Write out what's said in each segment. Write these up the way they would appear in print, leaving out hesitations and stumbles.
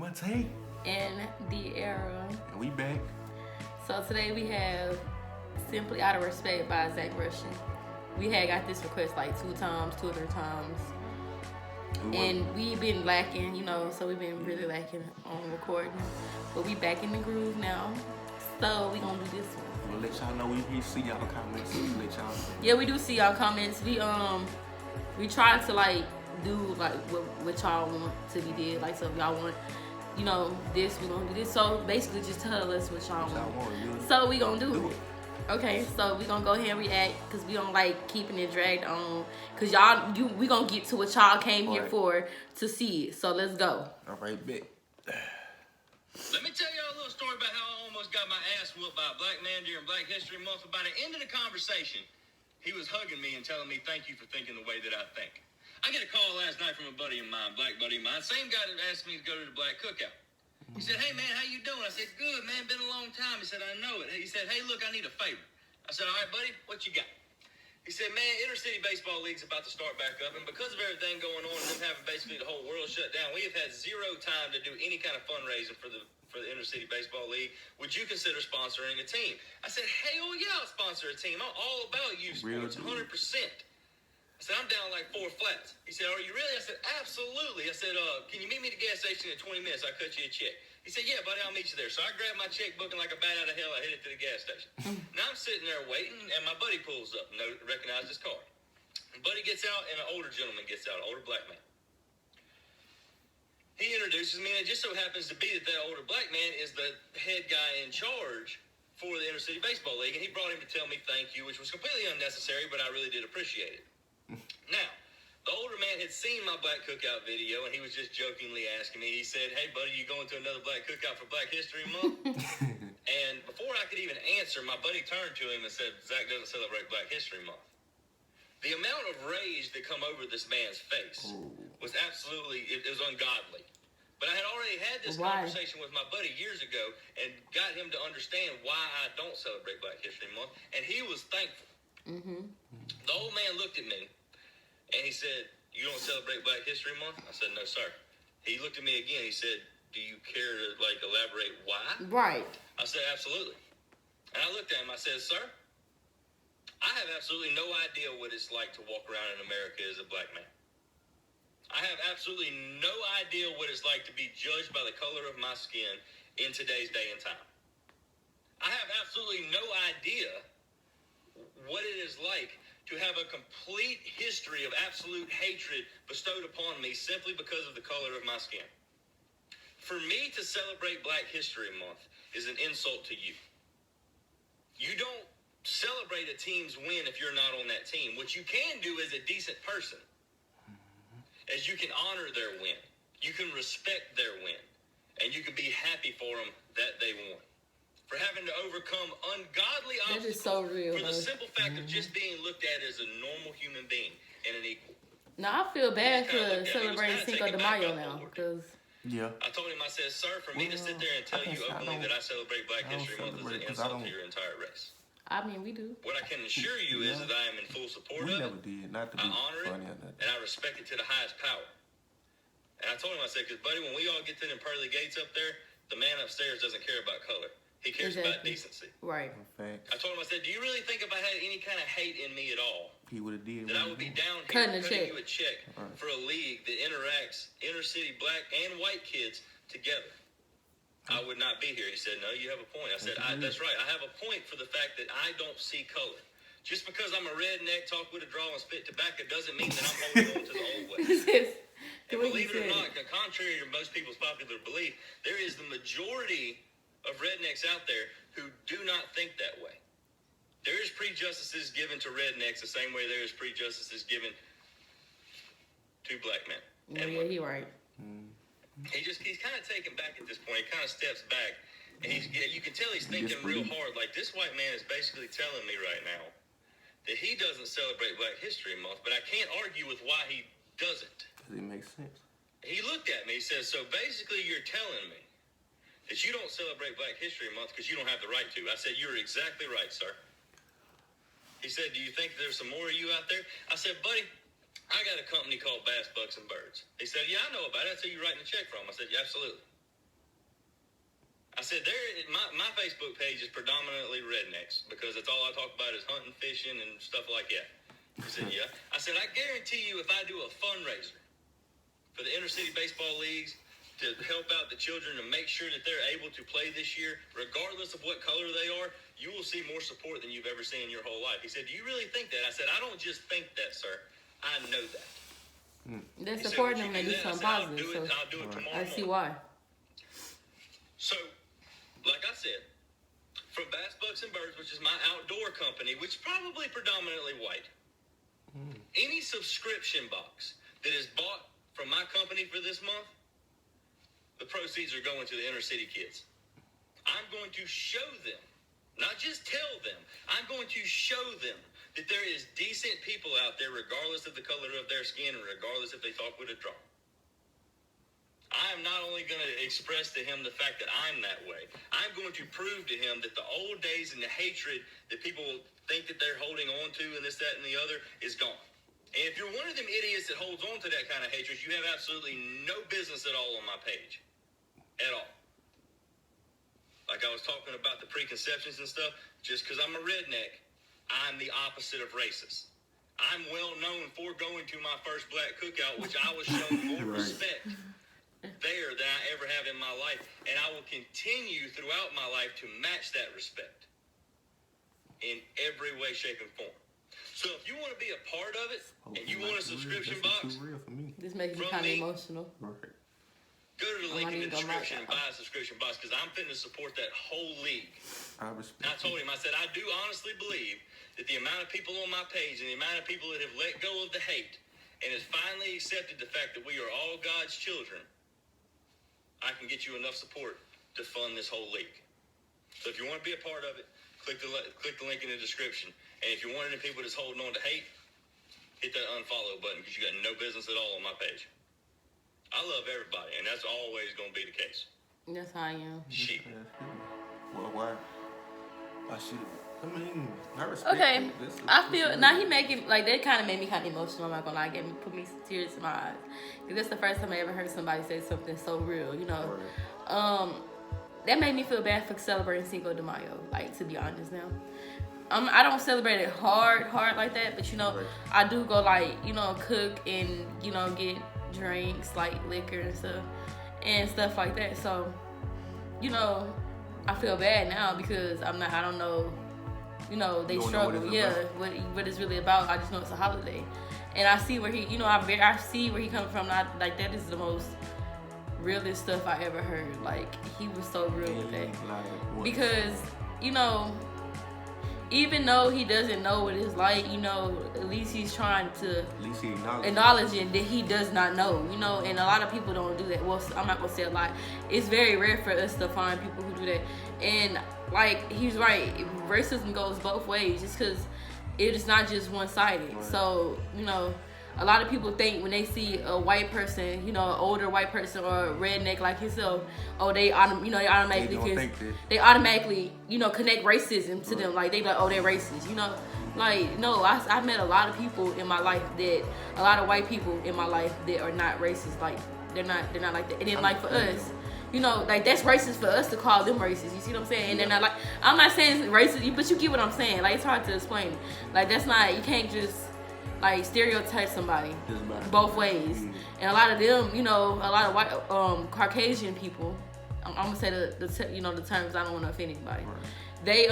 my take. And the era. And we back. So today we have Simply Out of Respect by Zach Russian. We had got this request like 2 or 3 times. And we've been lacking, so we've been really lacking on recording. But we back in the groove now. So we gonna do this one. We'll let y'all know we see y'all comments. So we'll let y'all know. Yeah, we do see y'all comments. We try to do what y'all want to be did. Like, so if y'all want, this, we gonna do this. So basically just tell us what y'all want. So we gonna do it. Okay, so we gonna go ahead and react because we don't like keeping it dragged on. Cause we gonna get to what y'all came here for to see it. So let's go. All right, bet. Let me tell y'all a little story about how I almost got my ass whooped by a black man during Black History Month. By the end of the conversation, he was hugging me and telling me thank you for thinking the way that I think. I get a call last night from a buddy of mine, black buddy of mine, same guy that asked me to go to the Black Cookout. He said, hey man, how you doing? I said, good man, been a long time. He said, I know it. He said, hey look, I need a favor. I said, all right buddy, what you got? He said, man, Intercity Baseball League's about to start back up, and because of everything going on and them having basically the whole world shut down, we have had 0 time to do any kind of fundraising for the Intercity Baseball League. Would you consider sponsoring a team? I said, hell yeah, I'll sponsor a team. I'm all about youth sports, 100%. I said, I'm down like 4 flats. He said, are you really? I said, absolutely. I said, can you meet me at the gas station in 20 minutes? I'll cut you a check. He said, yeah, buddy, I'll meet you there. So I grabbed my checkbook and like a bat out of hell, I headed to the gas station. Now I'm sitting there waiting, and my buddy pulls up and recognizes his car. And buddy gets out, and an older gentleman gets out, an older black man. He introduces me, and it just so happens to be that older black man is the head guy in charge for the Intercity Baseball League, and he brought him to tell me thank you, which was completely unnecessary, but I really did appreciate it. Now, the older man had seen my Black Cookout video, and he was just jokingly asking me, he said, hey, buddy, you going to another Black Cookout for Black History Month? And before I could even answer, my buddy turned to him and said, Zach doesn't celebrate Black History Month. The amount of rage that come over this man's face was absolutely, it was ungodly. But I had already had this conversation with my buddy years ago and got him to understand why I don't celebrate Black History Month, and he was thankful. The old man looked at me, and he said, you don't celebrate Black History Month? I said, no, sir. He looked at me again. He said, do you care to, elaborate why? Right. I said, absolutely. And I looked at him. I said, sir, I have absolutely no idea what it's like to walk around in America as a black man. I have absolutely no idea what it's like to be judged by the color of my skin in today's day and time. I have absolutely no idea what it is like to have a complete history of absolute hatred bestowed upon me simply because of the color of my skin. For me to celebrate Black History Month is an insult to you. You don't celebrate a team's win if you're not on that team. What you can do as a decent person is you can honor their win. You can respect their win. And you can be happy for them that they won. For having to overcome ungodly obstacles for the simple fact of just being looked at as a normal human being and an equal. Now, I feel bad for celebrating Cinco de Mayo now, because... Yeah. I told him, I said, sir, for me to sit there and tell you openly that I celebrate Black History Month is an insult to your entire race. I mean, we do. What I can assure you is that I am in full support of it. Never did. Not to be I honor it, and I respect it to the highest power. And I told him, I said, because, buddy, when we all get to them pearly gates up there, the man upstairs doesn't care about color. He cares about decency. Right. I told him, I said, do you really think if I had any kind of hate in me at all, he would have did that I would be down here cutting you a check for a league that interacts inner city black and white kids together? I would not be here. He said, no, you have a point. I said, that's right. I have a point for the fact that I don't see color. Just because I'm a redneck, talk with a draw, and spit tobacco doesn't mean that I'm holding on to the old way. And believe it or not, contrary to most people's popular belief, there is the majority of rednecks out there who do not think that way. There is prejudices given to rednecks the same way there is prejudices given to black men. Yeah, you're right. He's kind of taken back at this point. He kind of steps back, and you can tell he's thinking real hard. Like, this white man is basically telling me right now that he doesn't celebrate Black History Month, but I can't argue with why he doesn't. It makes sense. He looked at me. He says, so basically you're telling me that you don't celebrate Black History Month because you don't have the right to. I said, you're exactly right, sir. He said, do you think there's some more of you out there? I said, buddy, I got a company called Bass, Bucks, and Birds. He said, yeah, I know about it. That's who you're writing a check from. I said, yeah, absolutely. I said, my Facebook page is predominantly rednecks because that's all I talk about is hunting, fishing, and stuff like that. He said, yeah. I said, I guarantee you if I do a fundraiser for the inner city baseball leagues to help out the children to make sure that they're able to play this year, regardless of what color they are, you will see more support than you've ever seen in your whole life. He said, do you really think that? I said, I don't just think that, sir. I know that. They're supporting them and do something positive. I'll do it tomorrow I see why. So, like I said, from Bass, Bucks, and Birds, which is my outdoor company, which is probably predominantly white, any subscription box that is bought from my company for this month, the proceeds are going to the inner city kids. I'm going to show them, not just tell them, I'm going to show them that there is decent people out there regardless of the color of their skin and regardless if they talk with a draw. I am not only going to express to him the fact that I'm that way, I'm going to prove to him that the old days and the hatred that people think that they're holding on to and this, that, and the other is gone. And if you're one of them idiots that holds on to that kind of hatred, you have absolutely no business at all on my page. At all. Like I was talking about the preconceptions and stuff, just because I'm a redneck, I'm the opposite of racist. I'm well known for going to my first black cookout, which I was shown more respect there than I ever have in my life. And I will continue throughout my life to match that respect in every way, shape, and form. So if you want to be a part of it, and you want a subscription box, this makes me kind of emotional. Right. Go to the link in the description and buy a subscription box because I'm fitting to support that whole league. I told him, I said, I do honestly believe that the amount of people on my page and the amount of people that have let go of the hate and has finally accepted the fact that we are all God's children, I can get you enough support to fund this whole league. So if you want to be a part of it, click the link in the description. And if you're one of the people that's holding on to hate, hit that unfollow button because you got no business at all on my page. I love everybody, and that's always going to be the case. That's how I am. Shit. Well, why? I should. I mean, I respect. Okay, I feel now he making like that kind of made me kind of emotional. I'm not gonna lie, put me some tears in my eyes because that's the first time I ever heard somebody say something so real. You know, that made me feel bad for celebrating Cinco de Mayo. Like, to be honest, now. I don't celebrate it hard like that, but you know, I do go like, you know, cook and, you know, get drinks like liquor and stuff like that. So, you know, I feel bad now because I don't know, you know, they struggle. What it's really about. I just know it's a holiday, and I see where he, you know, I see where he coming from. Like that is the most realest stuff I ever heard. Like, he was so real with that because, you know, even though he doesn't know what it's like, you know, at least he's trying to acknowledge it that he does not know, you know, and a lot of people don't do that. Well, I'm not gonna say a lot. It's very rare for us to find people who do that. And like, he's right, racism goes both ways just because it is not just one-sided. Right. So, you know, a lot of people think when they see a white person, you know, an older white person or a redneck like himself, oh, they automatically, you know, connect racism to them. Like, they like, oh, they're racist, you know. Like, no, I met a lot of people in my life a lot of white people in my life that are not racist. Like, they're not like that. And then, like, for us, you know, like, that's racist for us to call them racist. You see what I'm saying? And they're not like, I'm not saying racist, but you get what I'm saying. Like, it's hard to explain. Like, that's not, you can't just like stereotype somebody both ways. And a lot of them, you know, a lot of white Caucasian people, I'm gonna say the you know, the terms, I don't want to offend anybody. They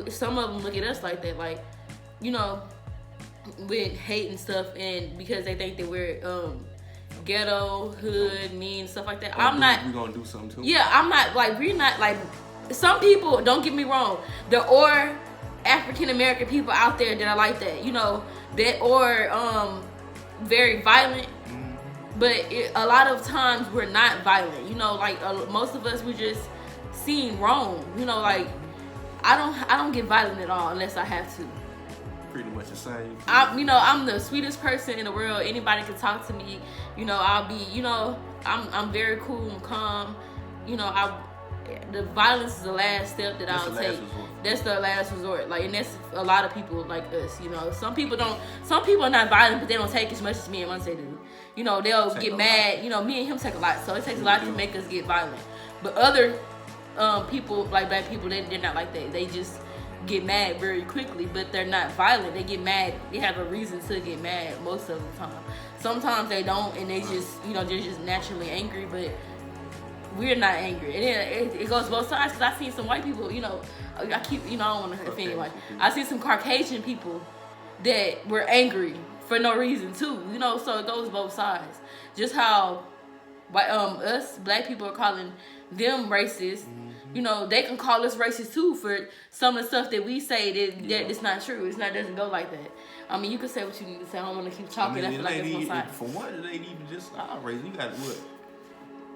some of them look at us like that, like, you know, with hate and stuff, and because they think that we're ghetto, hood, mean, stuff like that. I'm not. We're gonna do something too. Yeah, I'm not, like, we're not, like, some people, don't get me wrong, there are African American people out there that are like that, you know, that or very violent, but a lot of times we're not violent, you know, like most of us, we're just seeing wrong, you know, like I don't get violent at all unless I have to. Pretty much the same. You know, I'm the sweetest person in the world. Anybody can talk to me, you know, I'll be, you know, I'm very cool and calm, you know, the violence is the last step that I'll take. That's the last resort. Like, and that's a lot of people like us, you know. Some people are not violent, but they don't take as much as me and Monte do. You know, they'll get mad. You know, me and him take a lot, so it takes a lot to make us get violent. But other people, like black people, they're not like that. They just get mad very quickly, but they're not violent. They get mad. They have a reason to get mad most of the time. Sometimes they don't, and they just, they're just naturally angry, but we're not angry. And it goes both sides, because I seen some white people, I keep, I don't want to offend anyone. I see some Caucasian people that were angry for no reason too, so it goes both sides. Just how us black people are calling them racist, they can call us racist too for some of the stuff that we say that it's not true. It doesn't go like that. I mean, you can say what you need to say. I don't want to keep talking. I feel like it's one side. For one, it ain't even just our race. You got what?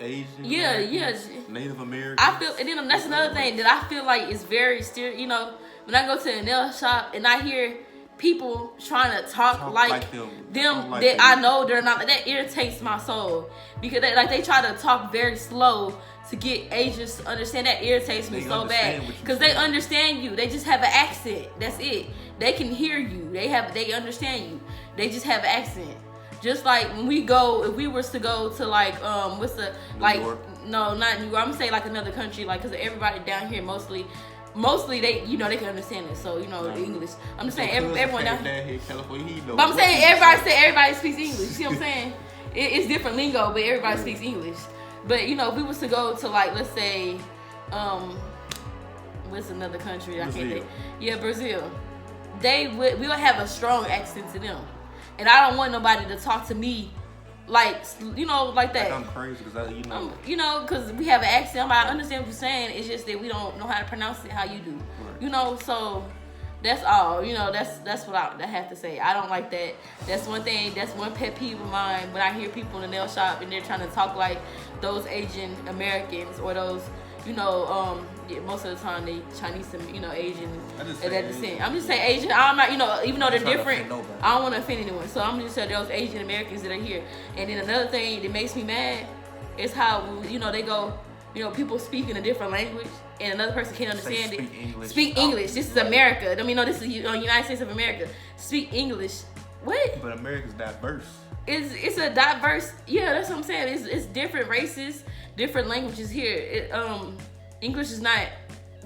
Asian, yeah, Native American. I feel, and then that's another thing that I feel like is very when I go to a nail shop and I hear people trying to talk like them that I know they're not, that irritates my soul, because they try to talk very slow to get Asians to understand. That irritates me so bad, because they understand you. They just have an accent. That's it. They can hear you. They understand you. They just have an accent. Just like when if we were to go to New York? No, not New York. I'm gonna say like another country, like, because everybody down here mostly they they can understand it. So English. I'm just saying everyone down here, California, but I'm saying everybody speaks English. You see what I'm saying? It's different lingo, but everybody speaks English. But if we was to go to let's say, what's another country? I can't think. Yeah, Brazil. We would have a strong accent to them. And I don't want nobody to talk to me like that. I'm crazy because because we have an accent. I understand what you're saying. It's just that we don't know how to pronounce it how you do. Right. So that's all. That's what I have to say. I don't like that. That's one thing. That's one pet peeve of mine when I hear people in the nail shop and they're trying to talk like those Asian Americans or those. Most of the time they Chinese and Asian at that descent. I'm just saying Asian. I'm not even though they're different. I don't want to offend anyone, so I'm just saying those Asian Americans that are here. And then another thing that makes me mad is how they go. People speak in a different language and another person can't understand it. Speak English. This is America. This is United States of America. Speak English. What? But America's diverse. It's a diverse. Yeah, that's what I'm saying. It's different races. Different languages here. English is not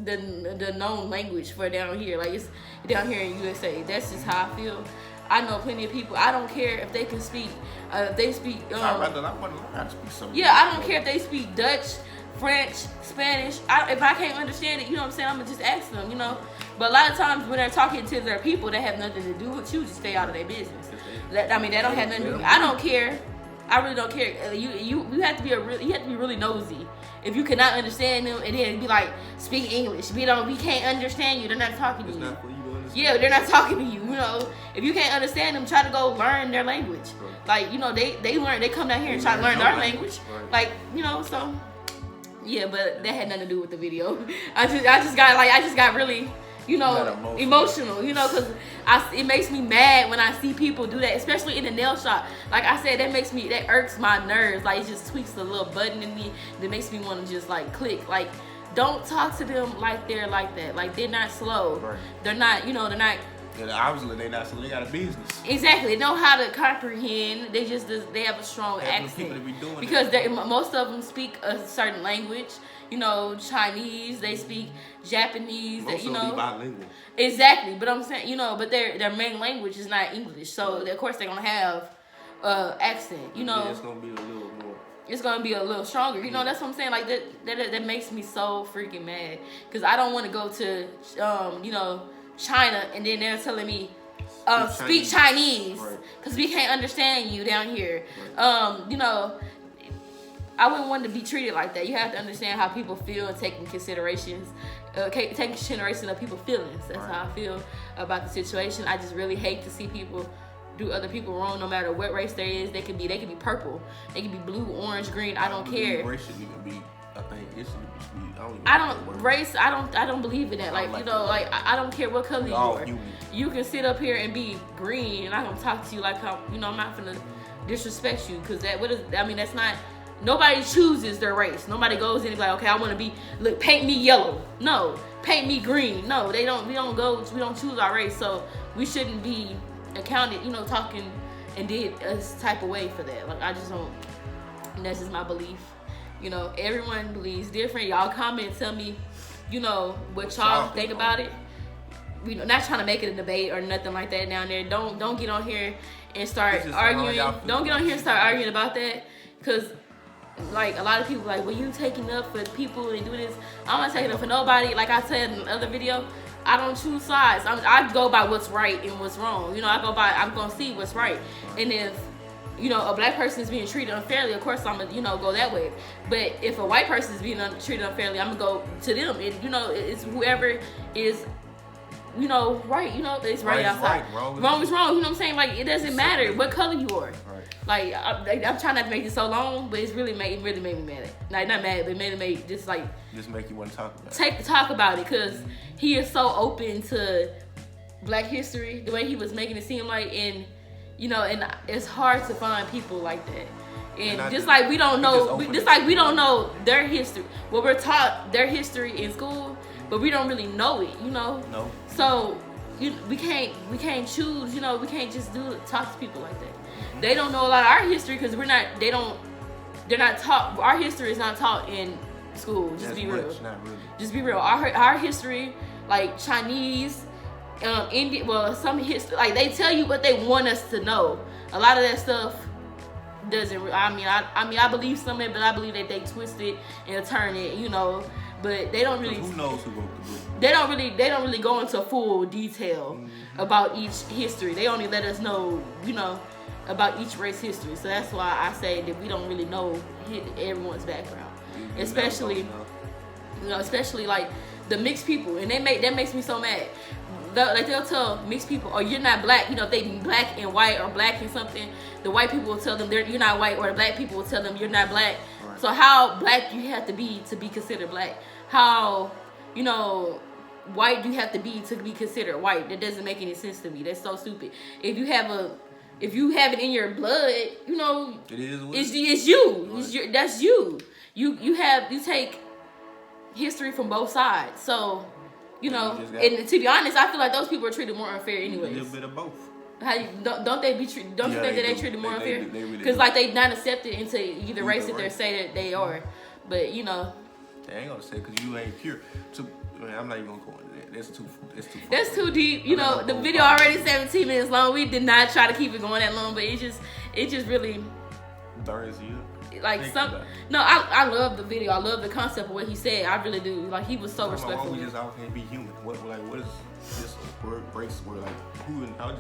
the known language for down here. Like, it's down here in USA. That's just how I feel. I know plenty of people. I don't care if they can speak. If they speak. I want to learn how to speak something. Yeah, I don't care if they speak Dutch, French, Spanish. If I can't understand it, you know what I'm saying? I'm gonna just ask them. But a lot of times when they're talking to their people that have nothing to do with you, just stay out of their business. They don't have nothing to do. I don't care. I really don't care. You have to be really nosy. If you cannot understand them and then be like, speak English. We can't understand you. They're not talking to you. Not for you to understand. Yeah, they're not talking to you. If you can't understand them, try to go learn their language. Right. Like, they come down here and try to learn our language. Right. Like, so yeah, but that had nothing to do with the video. I just got really emotional, because it makes me mad when I see people do that, especially in the nail shop. Like I said, that irks my nerves. Like, it just tweaks a little button in me that makes me want to just click. Like, don't talk to them like they're like that. Like, they're not slow. Right. They're not, they're not. Yeah, obviously they're not slow. They got a business. Exactly. They know how to comprehend. They have a strong accent because most of them speak a certain language. Chinese, they speak Japanese. Most of them be bilingual. Exactly, but I'm saying, but their main language is not English, so of course they're gonna have accent. Yeah, it's gonna be a little more. It's gonna be a little stronger. That's what I'm saying. Like that makes me so freaking mad, because I don't want to go to China and then they're telling me speak Chinese because we can't understand you down here. Right. I wouldn't want to be treated like that. You have to understand how people feel and take consideration of people's feelings. That's how I feel about the situation. I just really hate to see people do other people wrong, no matter what race there is. They could be purple, they could be blue, orange, green. I don't care. Race should even be. I think it should be. I don't believe in that. I don't care what color you are. You can sit up here and be green, and I'm gonna talk to you like I'm not gonna disrespect you, because that's not. Nobody chooses their race. Nobody goes in and be like, okay, I want to paint me yellow. No, paint me green. No, they don't. We don't choose our race, so we shouldn't be accounted. Talking and did a type of way for that. Like, I just don't. And that's just my belief. You know, everyone believes different. Y'all comment, tell me, you know, what y'all think about it. You know, not trying to make it a debate or nothing like that down there. Don't get on here and start arguing. Don't get on here and start arguing about that, because like a lot of people like, well, you taking up for people and do this. I'm not taking up for nobody. Like I said in the other video, I don't choose sides. I go by what's right and what's wrong. You know, I'm gonna see what's right. And if, you know, a black person is being treated unfairly, of course I'm gonna, you know, go that way. But if a white person is being treated unfairly, I'm gonna go to them. And, you know, it's whoever is, you know, right. You know, it's right outside. Right. Wrong is wrong. You know what I'm saying? Like, it doesn't matter what color you are. Right. Like, I'm trying not to make it so long, but it really made me mad. Like, not mad, but it made me just like. Just make you want to talk about it. Talk about it, because he is so open to Black history, the way he was making it seem like, and you know, and it's hard to find people like that. And just like we don't know, just like we don't know their history. Well, we're taught their history in school, but we don't really know it, you know. No. So we can't choose, you know. We can't just talk to people like that. Mm-hmm. They don't know a lot of our history because they're not taught. Our history is not taught in school. Just be real. Not really. Just be real. Our history, like Chinese. Indian, well, some history, like they tell you what they want us to know. A lot of that stuff doesn't. I believe some of it, but I believe that they twist it and turn it, you know. But they don't really. Who knows who wrote the book? They don't really go into full detail about each history. They only let us know, you know, about each race history. So that's why I say that we don't really know everyone's background, especially, you know, especially like the mixed people, and that makes me so mad. Like they'll tell mixed people, "Oh, you're not black." You know, if they be black and white or black and something, the white people will tell them you're not white, or the black people will tell them you're not black. Right. So how black do you have to be considered black? How, you know, white do you have to be considered white? That doesn't make any sense to me. That's so stupid. If you have it in your blood, you know, it's you. Right. That's you. You take history from both sides. So. You know, and to be honest, I feel like those people are treated more unfair anyways. A little bit of both. Don't they be treated? Don't you think that they treated more unfair? Because like they not accepted into either race that they say that they are. But you know, they ain't gonna say because you ain't pure. I'm not even gonna go into that. That's too deep. You know, the video already 17 minutes long. We did not try to keep it going that long, but it just really burns you. Like I love the video. I love the concept of what he said. I really do. Like he was so respectful. Why we just all can't be human? What is this word, race word? Like who? I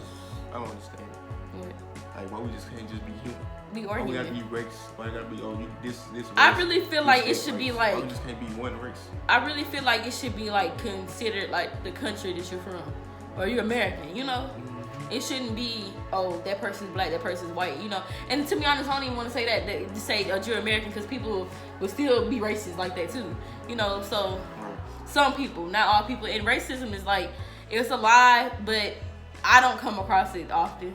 don't understand. What? Like why we just can't just be human? We are human. We gotta be race. Why gotta be this race? I really feel like it should be like. We just can't be one race. I really feel like it should be like considered like the country that you're from, or you're American. You know. It shouldn't be, oh, that person's black, that person's white, you know. And to be honest, I don't even want to say that to say you're American, because people will still be racist like that too, you know. So some people, not all people. And racism is like, it's a lie, but I don't come across it often.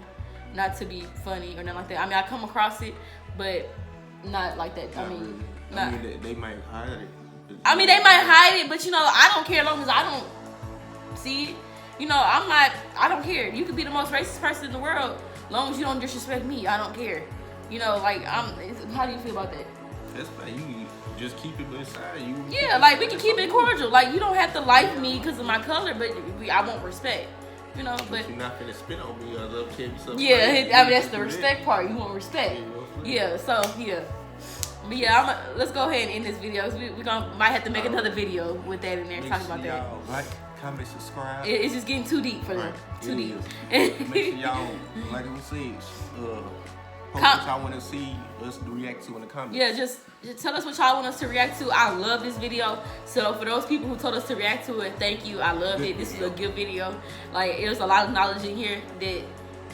Not to be funny or nothing like that. I mean, I come across it, but not like that. They might hide it. I mean, they might hide it, but you know, I don't care as long as I don't see it. You know, I don't care. You could be the most racist person in the world. As long as you don't disrespect me, I don't care. You know, like, how do you feel about that? That's fine. You just keep it inside. Yeah, like, we can keep it cordial. Like, you don't have to like me because of my color, but I want respect. You know, but you're not finna spit on me or love tell me something. Yeah, I mean, that's the respect part. You want respect. Yeah, so, yeah. But yeah, let's go ahead and end this video. We might have to make another video with that in there, talking about that. Like, comment, subscribe. It's just getting too deep for them. Too deep. Make sure y'all, like we said, post what y'all want to see us react to in the comments. Yeah, just tell us what y'all want us to react to. I love this video. So for those people who told us to react to it, thank you. I loved it. This is a good video. Like, there's a lot of knowledge in here that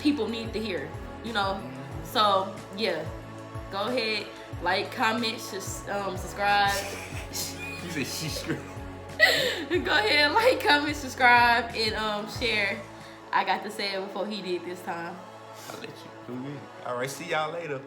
people need to hear. You know. So yeah, go ahead, like, comment, subscribe. You said she's straight. Go ahead, like, comment, subscribe, and share. I got to say it before he did this time. I'll let you. All right, see y'all later.